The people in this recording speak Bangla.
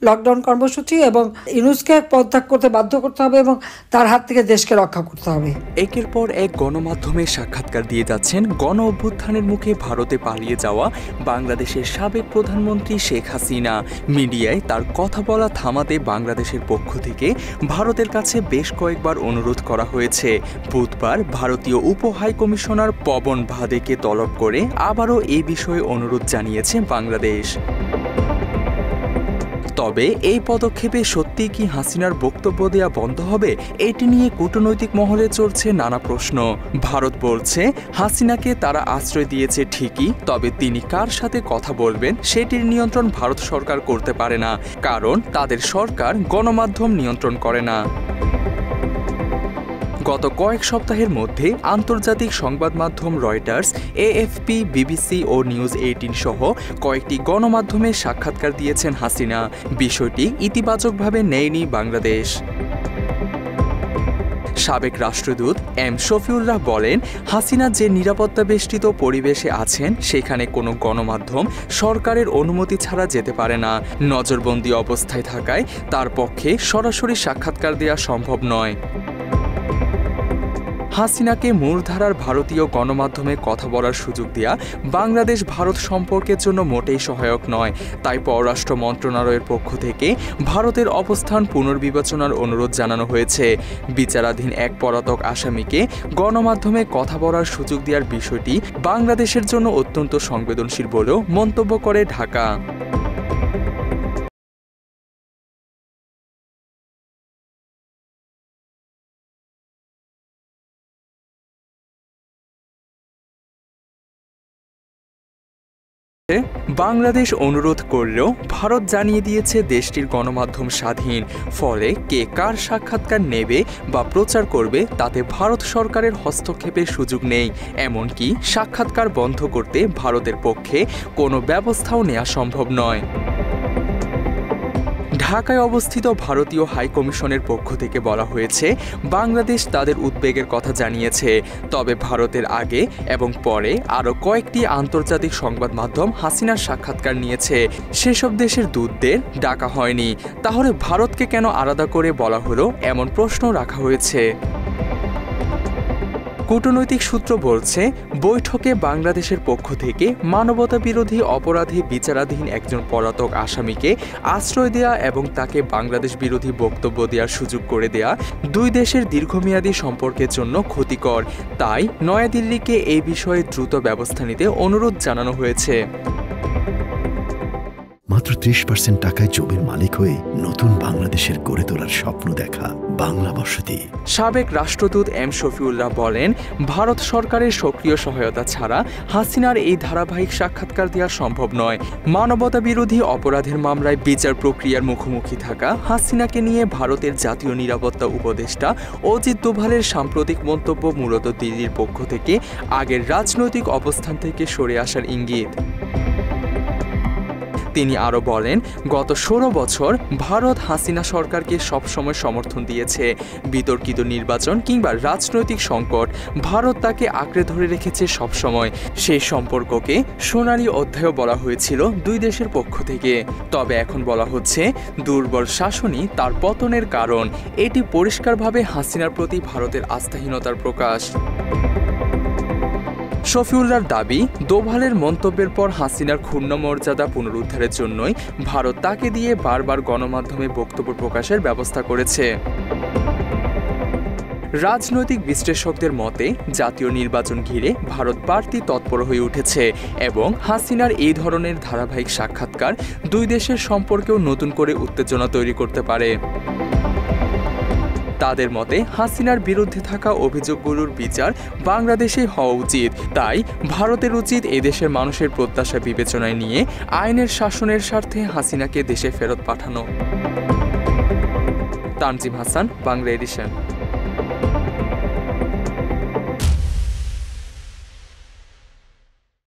লকডাউন কর্মসূচি এবং ইউনূসকে পদত্যাগ করতে বাধ্য করতে হবে এবং তার হাত থেকে দেশকে রক্ষা করতে হবে। একের পর এক গণমাধ্যমে সাক্ষাৎকার দিয়ে যাচ্ছেন গণ অভ্যুত্থানের মুখে ভারতে পালিয়ে যাওয়া বাংলাদেশের সাবেক প্রধানমন্ত্রী শেখ হাসিনা। মিডিয়ায় তার কথা বলা থামাতে বাংলাদেশের পক্ষ থেকে ভারতের কাছে বেশ কয়েকবার অনুরোধ করা হয়েছে। বুধবার ভারতীয় উপ হাই কমিশনার পবন ভাদেকে তলব করে আবারও এই বিষয়ে অনুরোধ জানিয়েছে বাংলাদেশ। তবে এই পদক্ষেপে সত্যিই কি হাসিনার বক্তব্য দেয়া বন্ধ হবে? এটি নিয়ে কূটনৈতিক মহলে চলছে নানা প্রশ্ন। ভারত বলছে হাসিনাকে তারা আশ্রয় দিয়েছে ঠিকই, তবে তিনি কার সাথে কথা বলবেন সেটির নিয়ন্ত্রণ ভারত সরকার করতে পারে না, কারণ তাদের সরকার গণমাধ্যম নিয়ন্ত্রণ করে না। গত কয়েক সপ্তাহের মধ্যে আন্তর্জাতিক সংবাদ মাধ্যম রয়টার্স, এএফপি, বিবিসি ও নিউজ 18 সহ কয়েকটি গণমাধ্যমে সাক্ষাৎকার দিয়েছেন হাসিনা। বিষয়টি ইতিবাচকভাবে নেয়নি বাংলাদেশ। সাবেক রাষ্ট্রদূত এম শফিউল্লাহ বলেন, হাসিনা যে নিরাপত্তা বেষ্টিত পরিবেশে আছেন সেখানে কোনো গণমাধ্যম সরকারের অনুমতি ছাড়া যেতে পারে না। নজরবন্দি অবস্থায় থাকায় তার পক্ষে সরাসরি সাক্ষাৎকার দেওয়া সম্ভব নয়। হাসিনাকে মূলধারার ভারতীয় গণমাধ্যমে কথা বলার সুযোগ দেয়া বাংলাদেশ ভারত সম্পর্কের জন্য মোটেই সহায়ক নয়। তাই পররাষ্ট্র মন্ত্রণালয়ের পক্ষ থেকে ভারতের অবস্থান পুনর্বিবেচনার অনুরোধ জানানো হয়েছে। বিচারাধীন এক পলাতক আসামিকে গণমাধ্যমে কথা বলার সুযোগ দেওয়ার বিষয়টি বাংলাদেশের জন্য অত্যন্ত সংবেদনশীল বলেও মন্তব্য করে ঢাকা। বাংলাদেশ অনুরোধ করলেও ভারত জানিয়ে দিয়েছে দেশটির গণমাধ্যম স্বাধীন, ফলে কে কার সাক্ষাৎকার নেবে বা প্রচার করবে তাতে ভারত সরকারের হস্তক্ষেপের সুযোগ নেই। এমনকি সাক্ষাৎকার বন্ধ করতে ভারতের পক্ষে কোনো ব্যবস্থাও নেওয়া সম্ভব নয়। ঢাকায় অবস্থিত ভারতীয় হাইকমিশনের পক্ষ থেকে বলা হয়েছে, বাংলাদেশ তাদের উদ্বেগের কথা জানিয়েছে। তবে ভারতের আগে এবং পরে আরও কয়েকটি আন্তর্জাতিক সংবাদ মাধ্যম হাসিনার সাক্ষাৎকার নিয়েছে। সেসব দেশের দূতদের ডাকা হয়নি। তাহলে ভারতকে কেন আলাদা করে বলা হলো, এমন প্রশ্ন রাখা হয়েছে। কূটনৈতিক সূত্র বলছে, বৈঠকে বাংলাদেশের পক্ষ থেকে মানবতাবিরোধী অপরাধে বিচারাধীন একজন পলাতক আসামিকে আশ্রয় দেয়া এবং তাকে বাংলাদেশ বিরোধী বক্তব্য দেওয়ার সুযোগ করে দেয়া দুই দেশের দীর্ঘমেয়াদী সম্পর্কের জন্য ক্ষতিকর। তাই নয়াদিল্লিকে এই বিষয়ে দ্রুত ব্যবস্থা নিতে অনুরোধ জানানো হয়েছে। মাত্র 30% টাকায় জমির মালিক হয়ে নতুন বাংলাদেশের গড়ে তোলার স্বপ্ন দেখা বাংলা বসতি। সাবেক রাষ্ট্রদূত এম শফিউল্লাহ বলেন, ভারত সরকারের সক্রিয় সহায়তা ছাড়া হাসিনার এই ধারাবাহিক সাক্ষাৎকার দেওয়া সম্ভব নয়। মানবতা বিরোধী অপরাধের মামলায় বিচার প্রক্রিয়ার মুখোমুখি থাকা হাসিনাকে নিয়ে ভারতের জাতীয় নিরাপত্তা উপদেষ্টা অজিত দোভালের সাম্প্রতিক মন্তব্য মূলত দিল্লির পক্ষ থেকে আগের রাজনৈতিক অবস্থান থেকে সরে আসার ইঙ্গিত। তিনি আরও বলেন, গত 16 বছর ভারত হাসিনা সরকারকে সবসময় সমর্থন দিয়েছে। বিতর্কিত নির্বাচন কিংবা রাজনৈতিক সংকট ভারত তাকে আঁকড়ে ধরে রেখেছে সবসময়। সেই সম্পর্ককে সোনালী অধ্যায়ও বলা হয়েছিল দুই দেশের পক্ষ থেকে। তবে এখন বলা হচ্ছে, দুর্বল শাসনই তার পতনের কারণ। এটি পরিষ্কারভাবে হাসিনার প্রতি ভারতের আস্থাহীনতার প্রকাশ। শফিউল্লাহর দাবি, দোভালের মন্তব্যের পর হাসিনার ক্ষুণ্ণ মর্যাদা পুনরুদ্ধারের জন্যই ভারত তাকে দিয়ে বারবার গণমাধ্যমে বক্তব্য প্রকাশের ব্যবস্থা করেছে। রাজনৈতিক বিশ্লেষকদের মতে, জাতীয় নির্বাচন ঘিরে ভারত বাড়তি তৎপর হয়ে উঠেছে এবং হাসিনার এই ধরনের ধারাবাহিক সাক্ষাৎকার দুই দেশের সম্পর্কেও নতুন করে উত্তেজনা তৈরি করতে পারে। তাদের মতে, হাসিনার বিরুদ্ধে থাকা অভিযোগগুলোর বিচার বাংলাদেশেই হওয়া উচিত। তাই ভারতের উচিত এদেশের মানুষের প্রত্যাশা বিবেচনায় নিয়ে আইনের শাসনের স্বার্থে হাসিনাকে দেশে ফেরত পাঠানো। তানজিম হাসান, বাংলা এডিশন।